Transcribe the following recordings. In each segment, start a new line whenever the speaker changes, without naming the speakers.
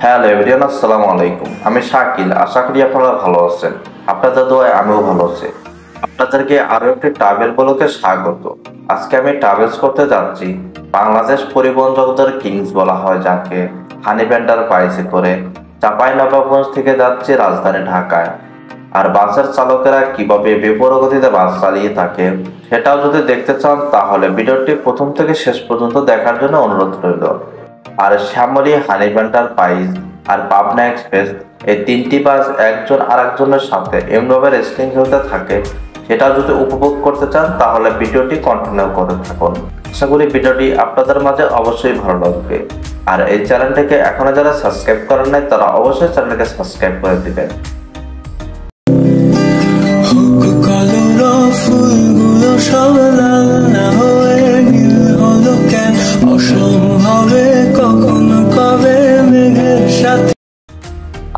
Hello everyone, আসসালামু আলাইকুম। আমি শাকিল। আশা করি আপনারা ভালো আছেন। আপনাদের দোয়ায় আমিও ভালো আছি। আপনাদেরকে আরো একটি ট্রাভেল ব্লগে স্বাগত। আজকে আমি ট্রাভেলস করতে যাচ্ছি। বাংলাদেশ পরিবহন জগতের কিংস বলা হয় যাকে, হানি ভ্যান্ডার প্রাইসে করে চাঁপাইনবাবগঞ্জ থেকে যাচ্ছি রাজধানী ঢাকায়। আর বাসের চালকেরা কিভাবে বেপরোয়া গতিতে বাস চালিয়ে থাকে সেটাও যদি দেখতে চান তাহলে ভিডিওটি প্রথম থেকে শেষ পর্যন্ত দেখার জন্য অনুরোধ রইল। আর শ্যামলী, হানি ভ্যান্ডার প্রাইস আর পাবনা এক্সপ্রেস এই তিনটি বাস একজন আরেকজনের সাথে এমনভাবে রেসলিং খেলতে থাকে, সেটা যদি উপভোগ করতে চান তাহলে ভিডিওটি কন্টিনিউ করে থাকুন। আশা করি ভিডিওটি আপনাদের মাঝে অবশ্যই ভালো লাগবে। আর এই চ্যানেলটিকে এখনো যারা সাবস্ক্রাইব করেন নাই তারা অবশ্যই চ্যানেলটিকে সাবস্ক্রাইব করে দিবেন।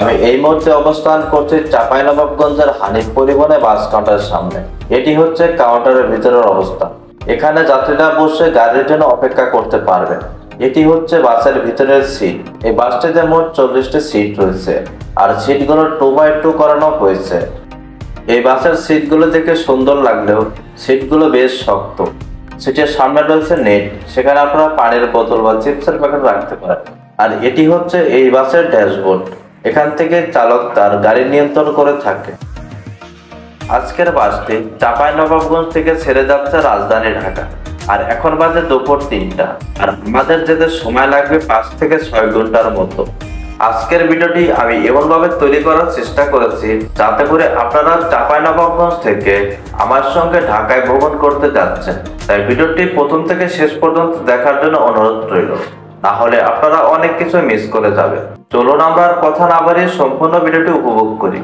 আমি এই মুহূর্তে অবস্থান করছি চাঁপাইনবাবগঞ্জের হানিফ পরিবহনে বাস কাউন্টারের সামনে। এটি হচ্ছে কাউন্টারের ভিতরের অবস্থা। এখানে যাত্রীরা বসে গাড়ির জন্য অপেক্ষা করতে পারবেন। এটি হচ্ছে বাসের ভিতরের সিট। এই বাসটিতে মোট 40টি সিট রয়েছে আর সিটগুলো 2x2 করানো হয়েছে। এই বাসের সিটগুলো দেখে সুন্দর লাগলেও সিটগুলো বেশ শক্ত। সিটের সামনে রয়েছে নেট, সেখানে আপনারা পানির বোতল বা চিপসের প্যাকেট রাখতে পারেন। আর এটি হচ্ছে এই বাসের ড্যাশবোর্ড। এখান থেকে চালক তার গাড়ি নিয়ন্ত্রণ করে থাকে। আজকের বাসটি চাঁপাইনবাবগঞ্জ থেকে ছেড়ে যাচ্ছে রাজধানী ঢাকা। আর এখন বাজে দুপুর 3টা। আর আমাদের যেতে সময় লাগবে 5 থেকে 6 ঘন্টার মতো। আজকের ভিডিওটি আমি এমনভাবে তৈরি করার চেষ্টা করেছি যাতে করে আপনারা চাঁপাইনবাবগঞ্জ থেকে আমার সঙ্গে ঢাকায় ভ্রমণ করতে যাচ্ছেন। তাই ভিডিওটি প্রথম থেকে শেষ পর্যন্ত দেখার জন্য অনুরোধ রইল, তাহলে আপনারা অনেক কিছু মিস করে যাবেন। চলুন আমরা আর কথা না বাড়িয়ে সম্পূর্ণ ভিডিওটি উপভোগ করি।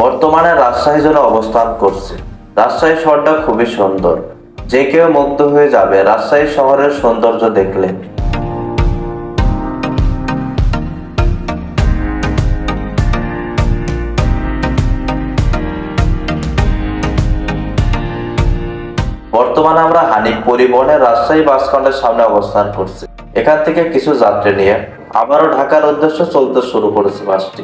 বর্তমানে রাজশাহী জেলা অবস্থান করছে। রাজশাহী শহরটা খুবই সুন্দর, যে কেউ মুগ্ধ হয়ে যাবে রাজশাহী শহরের সৌন্দর্য দেখলে। বর্তমানে আমরা হানিফ পরিবহনের রাজশাহী বাস কাউন্টারের সামনে অবস্থান করছি। এখান থেকে কিছু যাত্রী নিয়ে আবারও ঢাকার উদ্দেশ্যে চলতে শুরু করেছে বাসটি।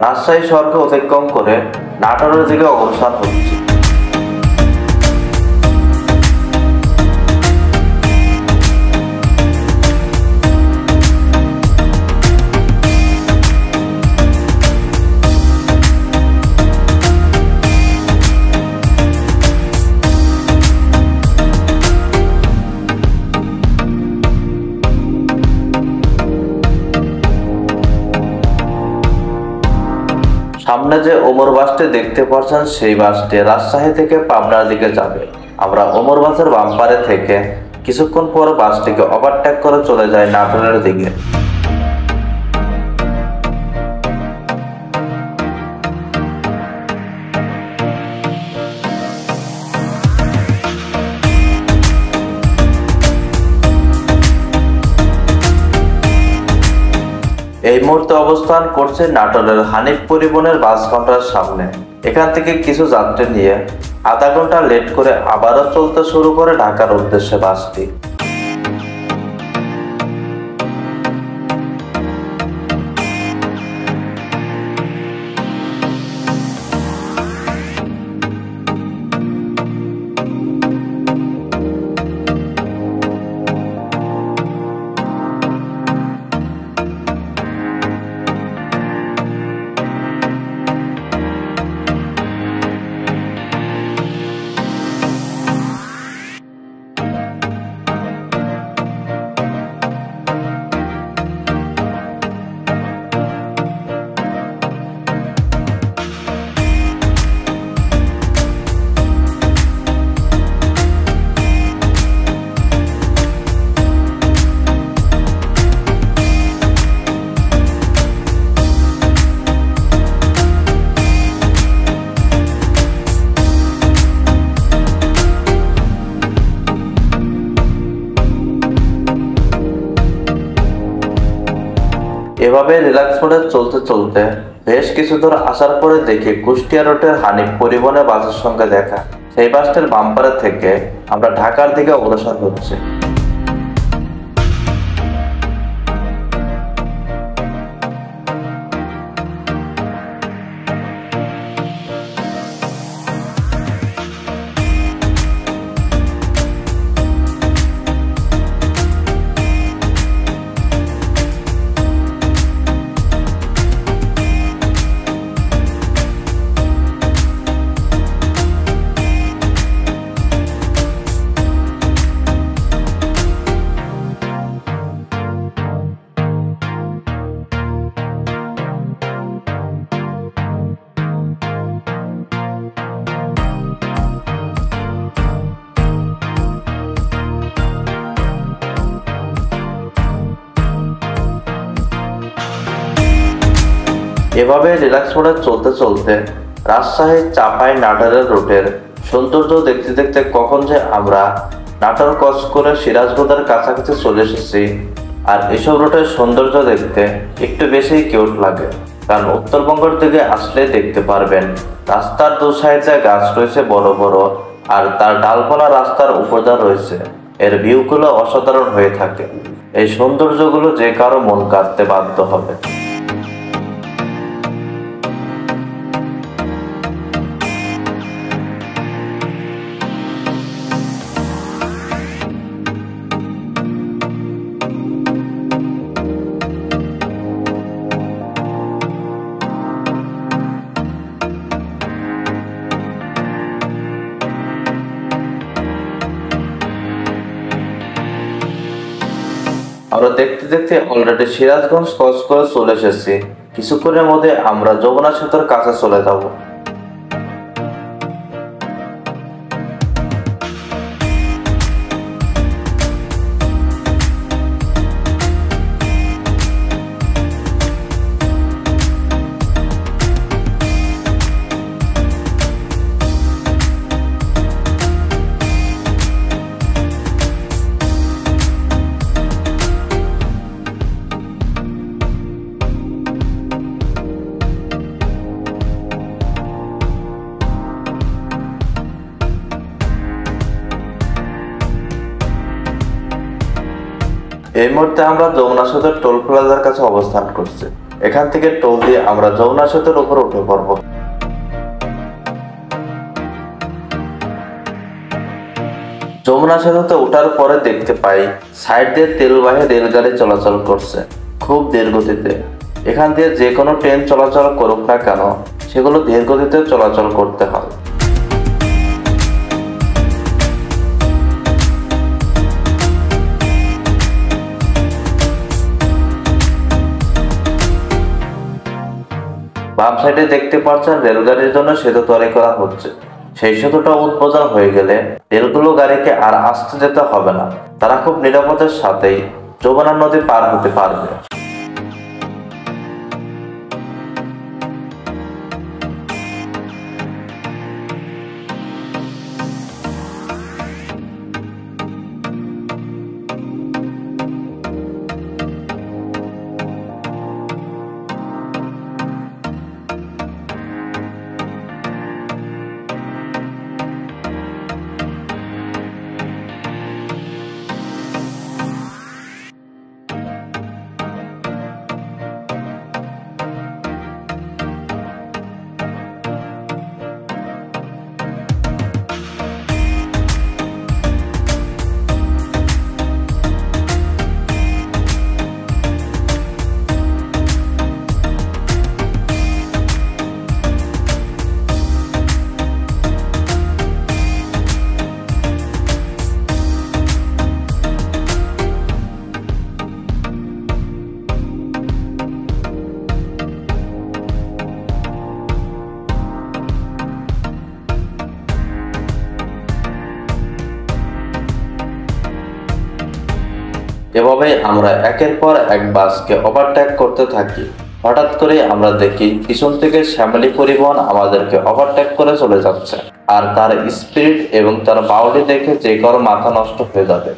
রাজশাহী শহরকে অতিক্রম করে নাটোরের দিকে অগ্রসর হচ্ছে। সামনে যে ওমর বাসটি দেখতে পাচ্ছেন সেই বাসটি রাজশাহী থেকে পাবনার দিকে যাবে। আমরা ওমর বাসের বাম্পারে থেকে কিছুক্ষণ পর বাসটিকে ওভারটেক করে চলে যায় নাটোরের দিকে। এই মুহূর্তে অবস্থান করছে নাটোরের হানিফ পরিবহনের বাস কাউন্টারের সামনে। এখান থেকে কিছু যাত্রী নিয়ে আধা ঘন্টা লেট করে আবারও চলতে শুরু করে ঢাকার উদ্দেশ্যে বাসটি। এভাবে রিল্যাক্স মোডে চলতে চলতে বেশ কিছু দূর আসার পরে দেখি কুষ্টিয়া রোডের হানিফ পরিবহনের বাসের সঙ্গে দেখা। সেই বাসটির বাম্পারে থেকে আমরা ঢাকার দিকে অগ্রসর হচ্ছি। এভাবে রিল্যাক্স মোডে চলতে চলতে রাজশাহী চাপাই নাটোরের রুটের সৌন্দর্য দেখতে দেখতে কখন যে আমরা নাটোর ক্রস করে সিরাজগঞ্জের কাছাকাছি চলে এসেছি। আর এসব রুটের সৌন্দর্য দেখতে একটু বেশি কিউট লাগে, কারণ উত্তরবঙ্গের দিকে আসলে দেখতে পারবেন রাস্তার দু সাইডে গাছ রয়েছে বড় বড়, আর তার ডালপালা রাস্তার উপর যা রয়েছে এর ভিউগুলো অসাধারণ হয়ে থাকে। এই সৌন্দর্যগুলো যে কারো মন কাড়তে বাধ্য হবে। আমরা দেখতে দেখতে অলরেডি সিরাজগঞ্জ ক্রস করে চলে এসেছি। কিছুক্ষণের মধ্যে আমরা যমুনা সেতুর কাছে চলে যাব। এই মুহূর্তে আমরা যমুনা সেতুর টোল প্লাজার কাছে অবস্থান করছি। এখান থেকে টোল দিয়ে আমরা যমুনা সেতুর উপর উঠে পড়ব। যমুনা সেতুতে ওঠার পরে দেখতে পাই সাইড দিয়ে তেলবাহী রেলগাড়ি চলাচল করছে খুব ধীর গতিতে। এখান দিয়ে যে কোনো ট্রেন চলাচল করুক না কেন সেগুলো ধীর গতিতে চলাচল করতে হয়। বাম সাইডে দেখতে পাচ্ছেন রেলগাড়ির জন্য সেতু তৈরি করা হচ্ছে। সেই সেতুটা উদ্বোধন হয়ে গেলে রেলগুলো গাড়িকে আর আসতে যেতে হবে না, তারা খুব নিরাপদের সাথেই যমুনা নদী পার হতে পারবে। এভাবেই আমরা একের পর এক বাসকে ওভারটেক করতে থাকি। হঠাৎ করে আমরা দেখি পিছন থেকে শ্যামলী পরিবহন আমাদেরকে ওভারটেক করে চলে যাচ্ছে, আর তার স্পিড এবং তার বাউলি দেখে যে কারো মাথা নষ্ট হয়ে যাবে।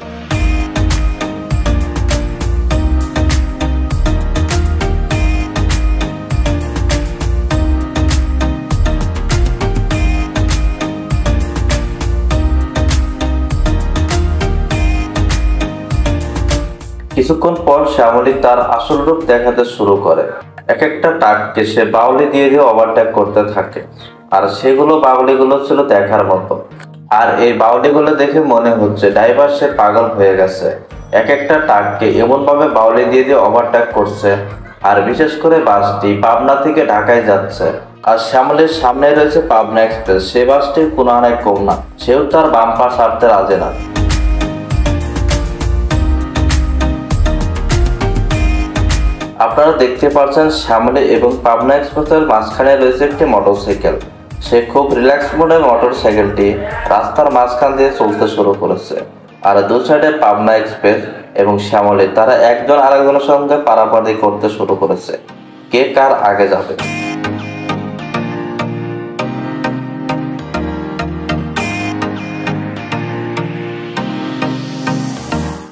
কিছুক্ষণ পর শ্যামলী তার আসল রূপ দেখাতে শুরু করে। এক একটা ট্রাককে সে বাউলি দিয়ে দিয়ে ওভারটেক করতে থাকে, আর সেগুলো বাউলিগুলো ছিল দেখার মতো। আর এই বাউলিগুলো দেখে মনে হচ্ছে ড্রাইভার সে পাগল হয়ে গেছে। এক একটা ট্রাককে এমনভাবে বাউলি দিয়ে দিয়ে ওভারটেক করছে। আর বিশেষ করে বাসটি পাবনা থেকে ঢাকায় যাচ্ছে, আর শ্যামলীর সামনে রয়েছে পাবনা এক্সপ্রেস। সে বাসটির কোনো আনায় কম না, সেও তার বাম্পার ছাড়তে রাজি না। আপনারা দেখতে পাচ্ছেন শ্যামলী এবং পাবনা এক্সপ্রেসের মাঝখানে রয়েছে একটি মোটরসাইকেল। সে খুব রিল্যাক্স মোডে মোটরসাইকেলটি রাস্তার মাঝখান দিয়ে চলতে শুরু করেছে। আর দু সাইডে পাবনা এক্সপ্রেস এবং শ্যামলী তারা একজন আরেকজনের সঙ্গে পারাপারি করতে শুরু করেছে, কে কার আগে যাবে।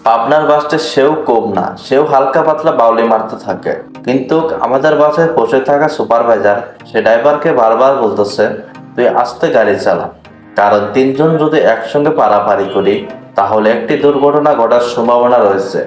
পাবনার বাসটা সেও কম না, সেও হালকা পাতলা বাউলি মারতে থাকে। কিন্তু আমাদের বাসে বসে থাকা সুপারভাইজার সে ড্রাইভারকে বারবার বলতেছে, তুই আস্তে গাড়ি চালা, কারণ তিনজন যদি একসঙ্গে পারাপারি করি তাহলে একটি দুর্ঘটনা ঘটার সম্ভাবনা রয়েছে।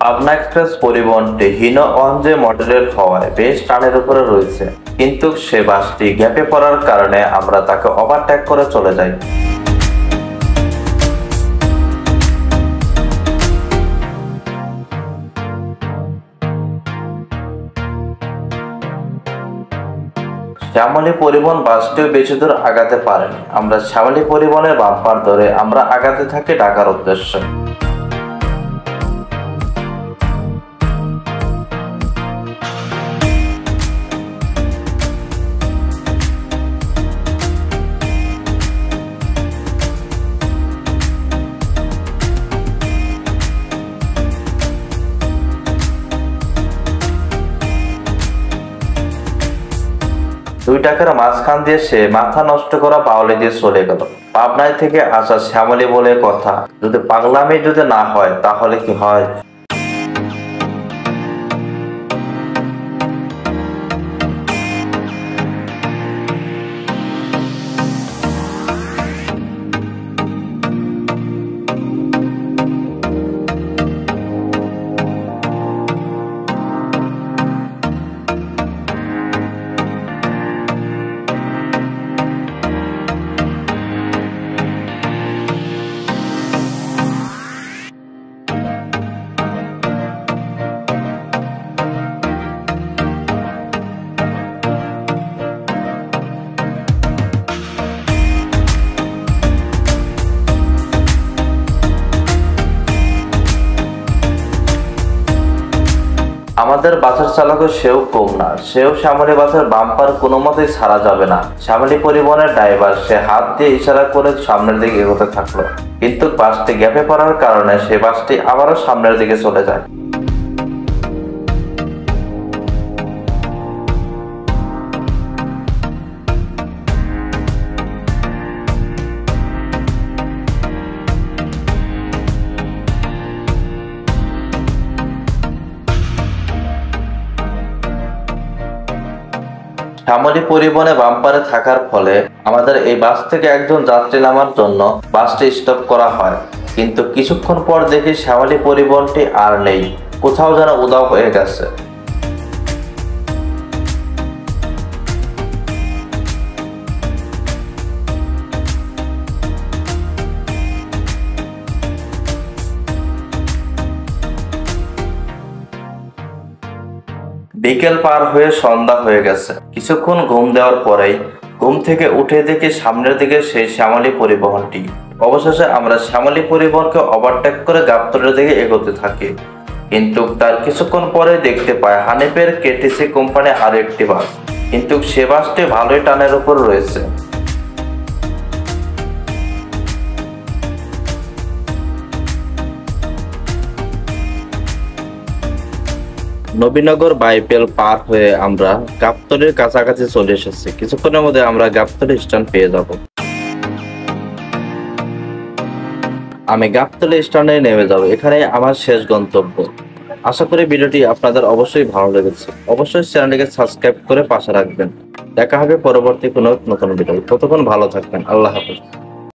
পাবনা এক্সপ্রেস পরিবহনটি হিনো 1J মডেলের হওয়ায় বেশ টানের উপরে রয়েছে, কিন্তু সে বাসটি গ্যাপে পড়ার কারণে আমরা তাকে ওভারটেক করে চলে যাই। শ্যামলী পরিবহন বাসটিও বেশি দূর আগাতে পারেনি। আমরা শ্যামলী পরিবহনের বাম্পার ধরে আমরা আগাতে থাকি ঢাকার উদ্দেশ্যে। দুই টাকার মাঝখান দিয়ে সে মাথা নষ্ট করা বাউলি দিয়ে চলে গেল। পাবনায় থেকে আসা শ্যামলী বলে কথা, যদি পাগলামি যদি না হয় তাহলে কি হয়। আমাদের বাসের চালকও সেও কম না, সেও শ্যামলী বাসের বাম্পার কোনো মতেই ছাড়া যাবে না। শ্যামলী পরিবহনের ড্রাইভার সে হাত দিয়ে ইশারা করে সামনের দিকে এগোতে থাকলো, কিন্তু বাসটি গ্যাপে পড়ার কারণে সে বাসটি আবারও সামনের দিকে চলে যায়। শ্যামলী পরিবহনে বাম্পারে থাকার ফলে আমাদের এই বাস থেকে একজন যাত্রী নামার জন্য বাসটি স্টপ করা হয়, কিন্তু কিছুক্ষণ পর দেখি শ্যামলী পরিবহনটি আর নেই, কোথাও যেন উধাও হয়ে গেছে। বিকেল পার হয়ে সন্ধ্যা হয়ে গেছে। কিছুক্ষণ ঘুম দেওয়ার পরেই ঘুম থেকে উঠে দেখি সামনের দিকে সেই শ্যামলী পরিবহনটি। অবশেষে আমরা শ্যামলী পরিবহনকে ওভারটেক করে গাবতলীর দিকে এগোতে থাকি, কিন্তু তার কিছুক্ষণ পরে দেখতে পাই হানিফের কেটিসি কোম্পানি আরো একটি বাস, কিন্তু সে বাসটি ভালোই টানের উপর রয়েছে। নবীনগর বাইপেল পার হয়ে আমরা গাবতলীর কাছাকাছি চলে এসেছি। কিছুক্ষণের মধ্যে আমরা গাবতলী স্ট্যান্ড পেয়ে যাব। আমি গাবতলী স্ট্যান্ডে নেমে যাব, এখানে আমার শেষ গন্তব্য। আশা করি ভিডিওটি আপনাদের অবশ্যই ভালো লেগেছে। অবশ্যই চ্যানেলটিকে সাবস্ক্রাইব করে পাশে রাখবেন। দেখা হবে পরবর্তী কোনো নতুন ভিডিও। ততক্ষণ ভালো থাকবেন। আল্লাহ হাফেজ।